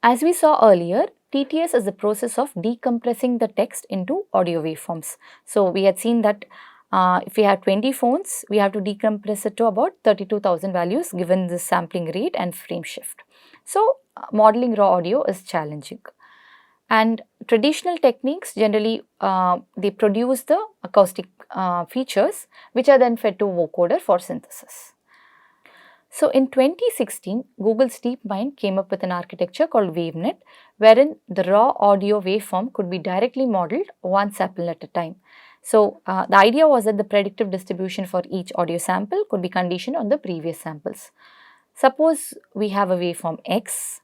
As we saw earlier, TTS is the process of decompressing the text into audio waveforms. So we had seen that if we have 20 phones, we have to decompress it to about 32,000 values given the sampling rate and frame shift. So modeling raw audio is challenging. And traditional techniques generally they produce the acoustic features which are then fed to vocoder for synthesis. So in 2016, Google's DeepMind came up with an architecture called WaveNet, wherein the raw audio waveform could be directly modeled one sample at a time. So the idea was that the predictive distribution for each audio sample could be conditioned on the previous samples. Suppose we have a waveform X,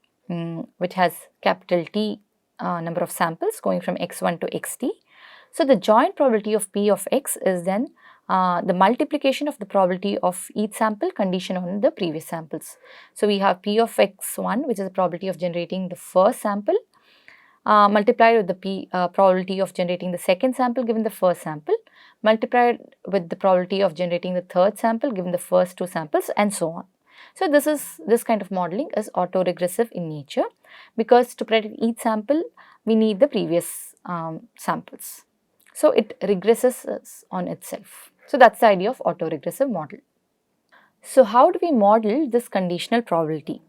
which has capital T number of samples going from X1 to Xt. So the joint probability of P of X is then the multiplication of the probability of each sample conditioned on the previous samples. So we have P of X1, which is the probability of generating the first sample, multiplied with the probability of generating the second sample given the first sample, multiplied with the probability of generating the third sample given the first two samples, and so on. So this kind of modeling is auto-regressive in nature, because to predict each sample we need the previous samples. So it regresses on itself. So that's the idea of auto-regressive model. So how do we model this conditional probability?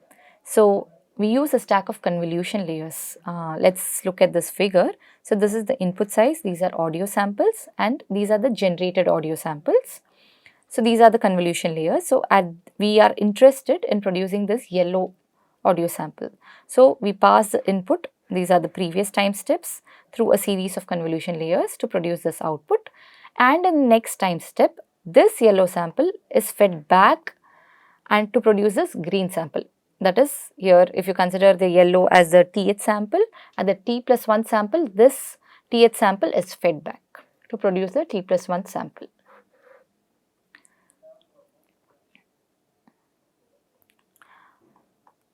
So we use a stack of convolution layers. Let's look at this figure. So this is the input size, these are audio samples, and these are the generated audio samples. So these are the convolution layers. So we are interested in producing this yellow audio sample. So we pass the input, these are the previous time steps, through a series of convolution layers to produce this output, and in the next time step this yellow sample is fed back and to produce this green sample. That is, here if you consider the yellow as the Th sample, at the T plus 1 sample this Th sample is fed back to produce the T plus 1 sample.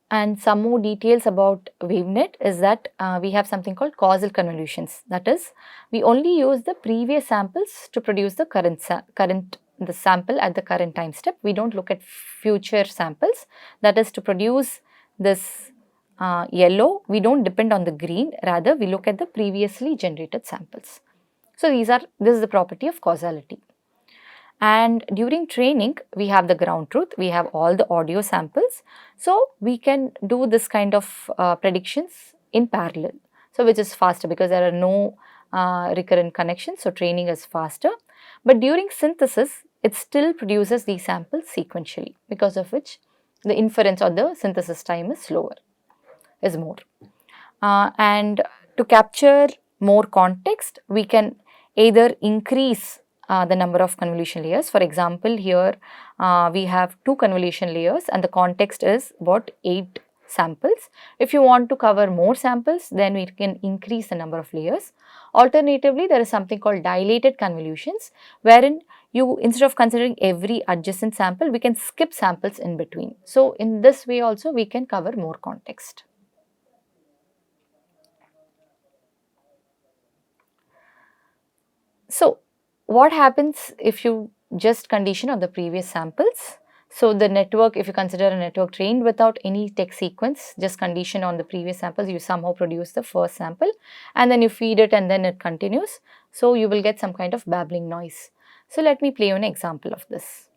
And some more details about WaveNet is that we have something called causal convolutions. That is, we only use the previous samples to produce the the sample at the current time step. We don't look at future samples. That is, to produce this yellow, we don't depend on the green. Rather, we look at the previously generated samples. So this is the property of causality. And during training, we have the ground truth, we have all the audio samples. So we can do this kind of predictions in parallel. So which is faster because there are no recurrent connections. So training is faster. But during synthesis, it still produces these samples sequentially, because of which the inference or the synthesis time is more. And to capture more context, we can either increase the number of convolution layers. For example, here we have 2 convolution layers and the context is about 8 samples. If you want to cover more samples, then we can increase the number of layers. Alternatively, there is something called dilated convolutions, wherein you, instead of considering every adjacent sample, we can skip samples in between. So in this way also we can cover more context. So what happens if you just condition on the previous samples? So the network, if you consider a network trained without any text sequence, just condition on the previous samples, you somehow produce the first sample and then you feed it and then it continues. So you will get some kind of babbling noise. So let me play you an example of this.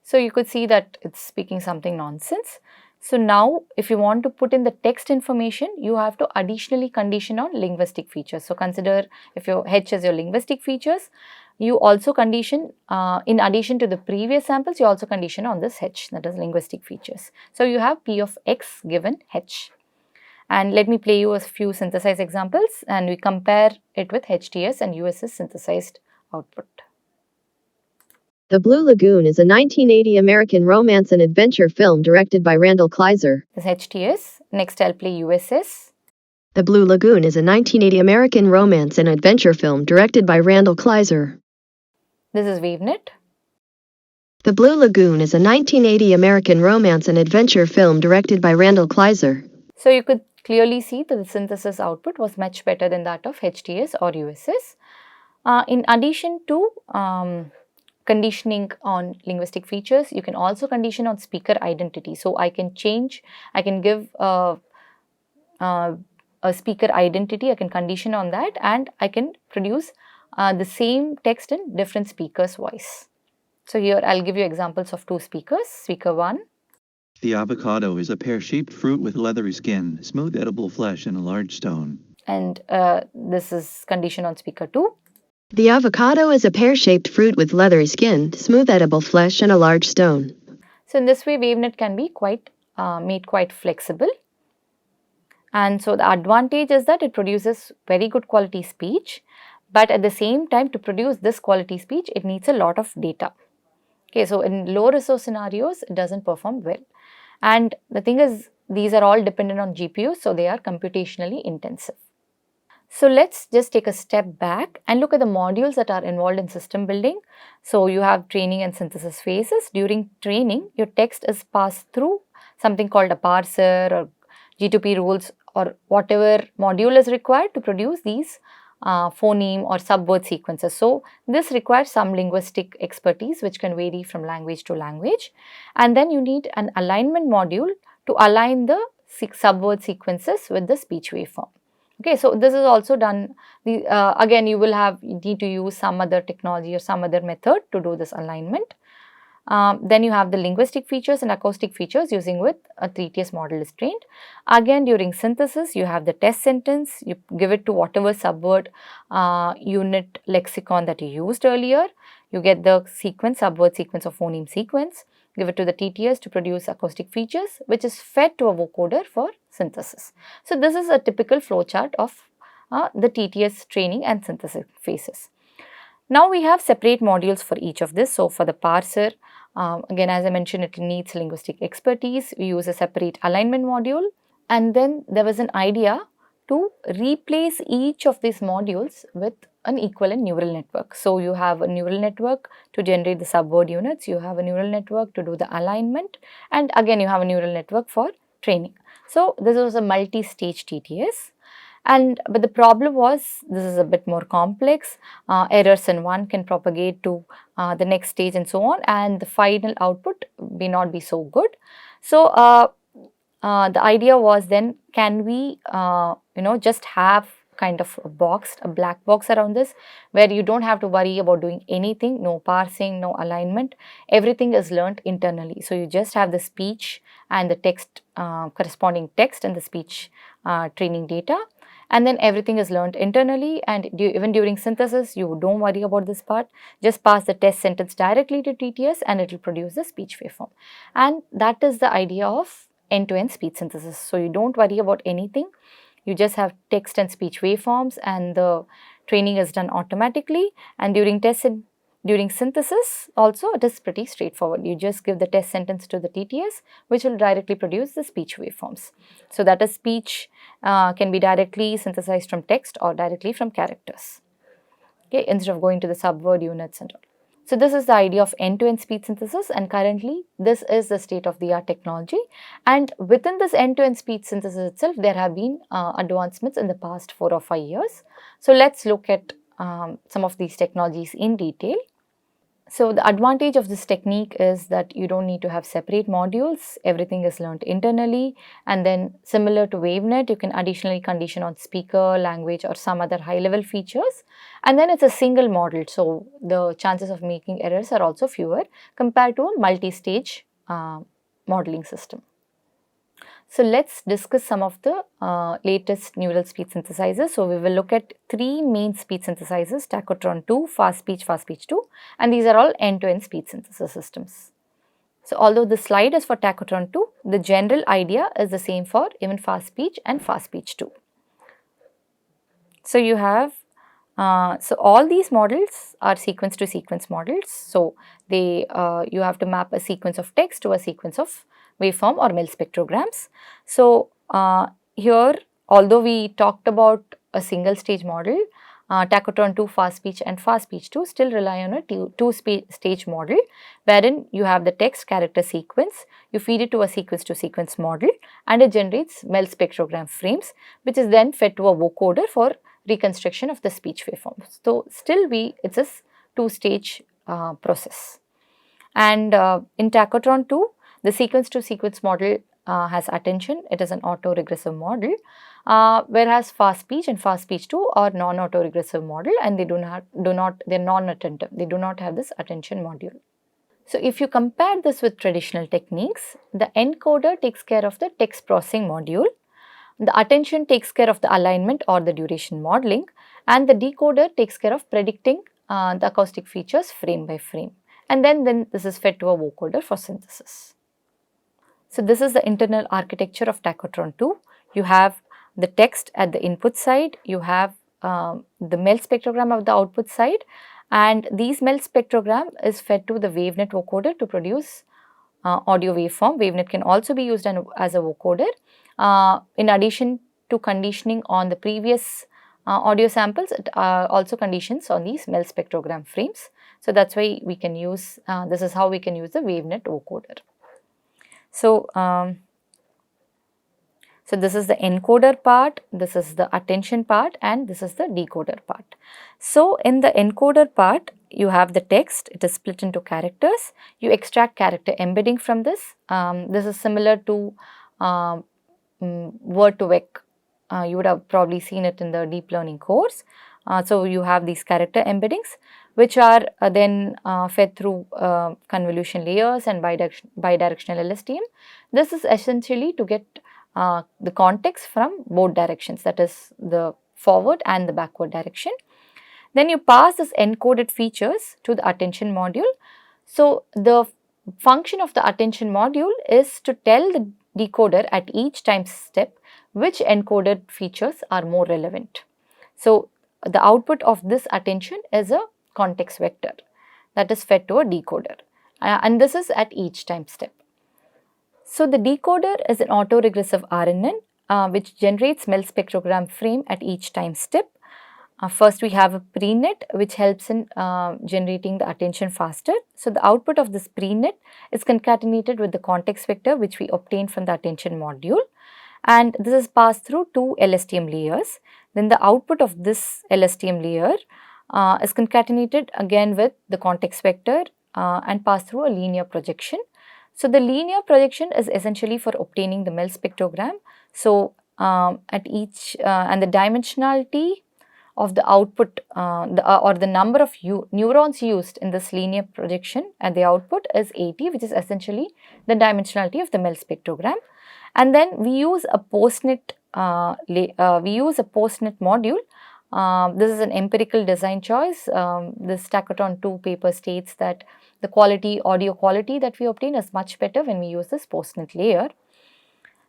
So you could see that it's speaking something nonsense. So now if you want to put in the text information, you have to additionally condition on linguistic features. So consider if your H is your linguistic features, you also condition, in addition to the previous samples, you also condition on this H, that is linguistic features. So you have P of X given H. And let me play you a few synthesized examples and we compare it with HTS and US's synthesized output. The Blue Lagoon is a 1980 American romance and adventure film directed by Randall Kleiser. This is HTS. Next I'll play USS. The Blue Lagoon is a 1980 American romance and adventure film directed by Randall Kleiser. This is WaveNet. The Blue Lagoon is a 1980 American romance and adventure film directed by Randall Kleiser. So you could clearly see that the synthesis output was much better than that of HTS or USS. In addition to conditioning on linguistic features, you can also condition on speaker identity. So I can give a speaker identity, I can condition on that, and I can produce the same text in different speakers' voice. So here I'll give you examples of two speakers. Speaker 1. The avocado is a pear-shaped fruit with leathery skin, smooth edible flesh, and a large stone. And this is condition on speaker 2. The avocado is a pear-shaped fruit with leathery skin, smooth edible flesh, and a large stone. So in this way, WaveNet can be made quite flexible. And so the advantage is that it produces very good quality speech, but at the same time, to produce this quality speech, it needs a lot of data. Okay, so in low resource scenarios, it doesn't perform well. And the thing is, these are all dependent on GPUs, so they are computationally intensive. So let's just take a step back and look at the modules that are involved in system building. So you have training and synthesis phases. During training, your text is passed through something called a parser or G2P rules or whatever module is required to produce these phoneme or subword sequences. So this requires some linguistic expertise which can vary from language to language. And then you need an alignment module to align the subword sequences with the speech waveform. Okay, so this is also done. Again, you need to use some other technology or some other method to do this alignment. Then you have the linguistic features and acoustic features using with a 3TS model is trained. Again, during synthesis, you have the test sentence. You give it to whatever subword unit lexicon that you used earlier. You get the subword sequence or phoneme sequence. Give it to the TTS to produce acoustic features, which is fed to a vocoder for synthesis. So this is a typical flowchart of the TTS training and synthesis phases. Now we have separate modules for each of this. So for the parser, again, as I mentioned, it needs linguistic expertise. We use a separate alignment module. And then there was an idea to replace each of these modules with an equivalent neural network. So you have a neural network to generate the subword units, you have a neural network to do the alignment, and again you have a neural network for training. So this was a multi-stage TTS. But the problem was this is a bit more complex. Errors in one can propagate to the next stage and so on, and the final output may not be so good. So the idea was then, can we just have kind of a black box around this, where you don't have to worry about doing anything, no parsing, no alignment, everything is learned internally. So you just have the speech and the text, corresponding text and the speech training data, and then everything is learned internally, and even during synthesis you don't worry about this part. Just pass the test sentence directly to TTS and it will produce the speech waveform. And that is the idea of end-to-end speech synthesis. So you don't worry about anything. You just have text and speech waveforms, and the training is done automatically. And during synthesis also, it is pretty straightforward. You just give the test sentence to the TTS, which will directly produce the speech waveforms. So that is, speech can be directly synthesized from text or directly from characters, okay, instead of going to the subword units and all. So this is the idea of end-to-end speech synthesis, and currently this is the state-of-the-art technology. And within this end-to-end speech synthesis itself, there have been advancements in the past 4 or 5 years. So let's look at some of these technologies in detail. So the advantage of this technique is that you don't need to have separate modules. Everything is learned internally, and then similar to WaveNet, you can additionally condition on speaker, language, or some other high-level features. And then it's a single model, so the chances of making errors are also fewer compared to a multi-stage modeling system. So let's discuss some of the latest neural speech synthesizers. So we will look at 3 main speech synthesizers: Tacotron 2, Fast Speech 2, and these are all end-to-end speech synthesis systems. So although the slide is for Tacotron 2, the general idea is the same for even Fast Speech and Fast Speech 2. So you have so all these models are sequence to sequence models. So they you have to map a sequence of text to a sequence of waveform or mil spectrograms. So here, although we talked about a single stage model, tachotron 2 fast speech and fast speech 2 still rely on a two-stage model, wherein you have the text character sequence, you feed it to a sequence to sequence model, and it generates MEL spectrogram frames, which is then fed to a vocoder for reconstruction of the speech waveforms. So still it's a two-stage process. And in tachotron 2, the sequence to sequence model has attention. It is an auto-regressive model, whereas fast speech and fast speech 2 are non-auto-regressive model, and they're non-attentive. They do not have this attention module. So if you compare this with traditional techniques, the encoder takes care of the text processing module, the attention takes care of the alignment or the duration modeling, and the decoder takes care of predicting the acoustic features frame by frame. And then this is fed to a vocoder for synthesis. So this is the internal architecture of tachotron 2. You have the text at the input side, you have the MEL spectrogram of the output side, and these MEL spectrogram is fed to the WaveNet vocoder to produce audio waveform. WaveNet can also be used as a vocoder. In addition to conditioning on the previous audio samples, it also conditions on these MEL spectrogram frames. So that's why we can use, this is how we can use the WaveNet vocoder. So, so this is the encoder part, this is the attention part, and this is the decoder part. So in the encoder part, you have the text, it is split into characters. You extract character embedding from this. This is similar to word-to-vec. You would have probably seen it in the deep learning course. So you have these character embeddings, which are then fed through convolution layers and bidirectional LSTM. This is essentially to get the context from both directions, that is the forward and the backward direction. Then you pass this encoded features to the attention module. So the function of the attention module is to tell the decoder at each time step which encoded features are more relevant. So the output of this attention is a context vector that is fed to a decoder, and this is at each time step. So the decoder is an auto-regressive RNN which generates MEL spectrogram frame at each time step. First we have a prenet which helps in generating the attention faster. So the output of this prenet is concatenated with the context vector which we obtain from the attention module, and this is passed through two LSTM layers. Then the output of this LSTM layer is concatenated again with the context vector and passed through a linear projection. So the linear projection is essentially for obtaining the MEL spectrogram. So at each and the dimensionality of the output or the number of neurons used in this linear projection at the output is 80, which is essentially the dimensionality of the MEL spectrogram. And then we use a postnet module. This is an empirical design choice. This tachotron 2 paper states that the audio quality that we obtain is much better when we use this postnet layer.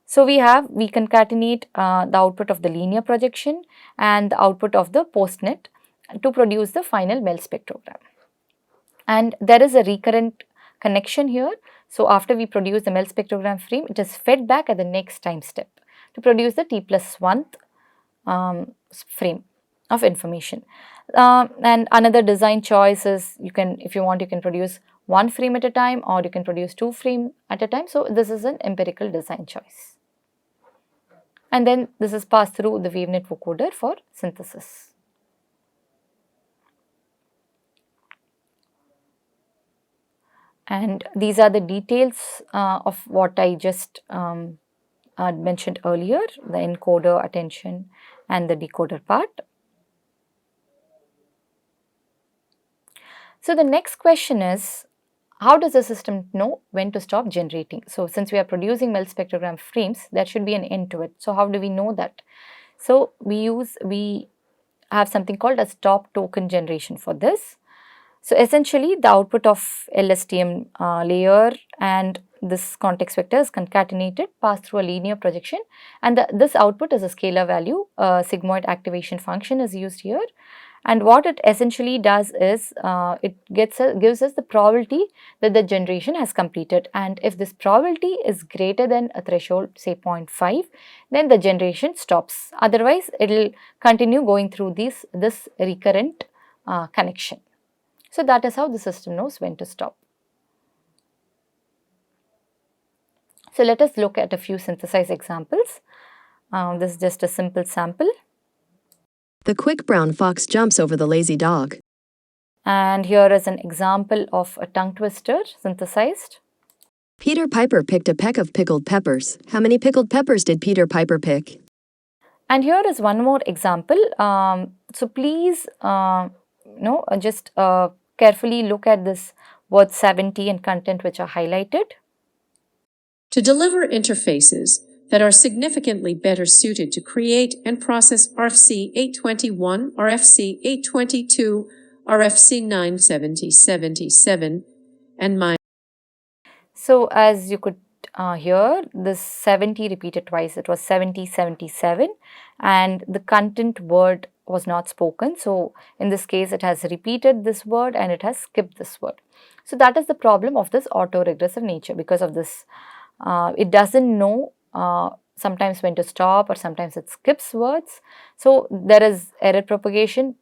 So we concatenate the output of the linear projection and the output of the postnet to produce the final MEL spectrogram. And there is a recurrent connection here. So after we produce the MEL spectrogram frame, it is fed back at the next time step to produce the T+1th frame of information. And another design choice is if you want, you can produce one frame at a time, or you can produce two frames at a time. So this is an empirical design choice. And then this is passed through the WaveNet vocoder for synthesis. And these are the details of what I just mentioned earlier, the encoder, attention, and the decoder part. So the next question is, how does the system know when to stop generating? So since we are producing MEL spectrogram frames, there should be an end to it. So how do we know that? So we have something called a stop token generation for this. So essentially the output of LSTM layer and this context vector is concatenated, passed through a linear projection, and this output is a scalar value. Sigmoid activation function is used here, And what it essentially does is it gives us the probability that the generation has completed, and if this probability is greater than a threshold, say 0.5, then the generation stops. Otherwise, it will continue going through this recurrent connection. So that is how the system knows when to stop. So let us look at a few synthesized examples. This is just a simple sample. The quick brown fox jumps over the lazy dog. And here is an example of a tongue twister synthesized. Peter Piper picked a peck of pickled peppers. How many pickled peppers did Peter Piper pick? And here is one more example. So please, just carefully look at this word 70 and content which are highlighted. To deliver interfaces that are significantly better suited to create and process RFC 821, RFC 822, RFC 97077, and my. So as you could hear, this 70 repeated twice. It was 7077, and the content word was not spoken. So in this case, it has repeated this word and it has skipped this word. So that is the problem of this auto-regressive nature. Because of this, it doesn't know sometimes when to stop, or sometimes it skips words. So there is error propagation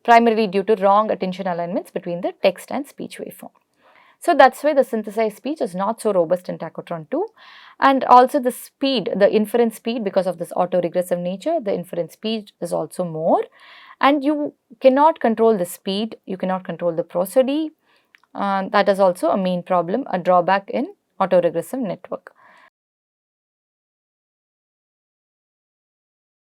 primarily due to wrong attention alignments between the text and speech waveform. So that's why the synthesized speech is not so robust in tachotron 2. And also the speed, the inference speed, because of this auto-regressive nature, the inference speed is also more. And you cannot control the speed, you cannot control the prosody. That is also a main problem, a drawback in auto-regressive network.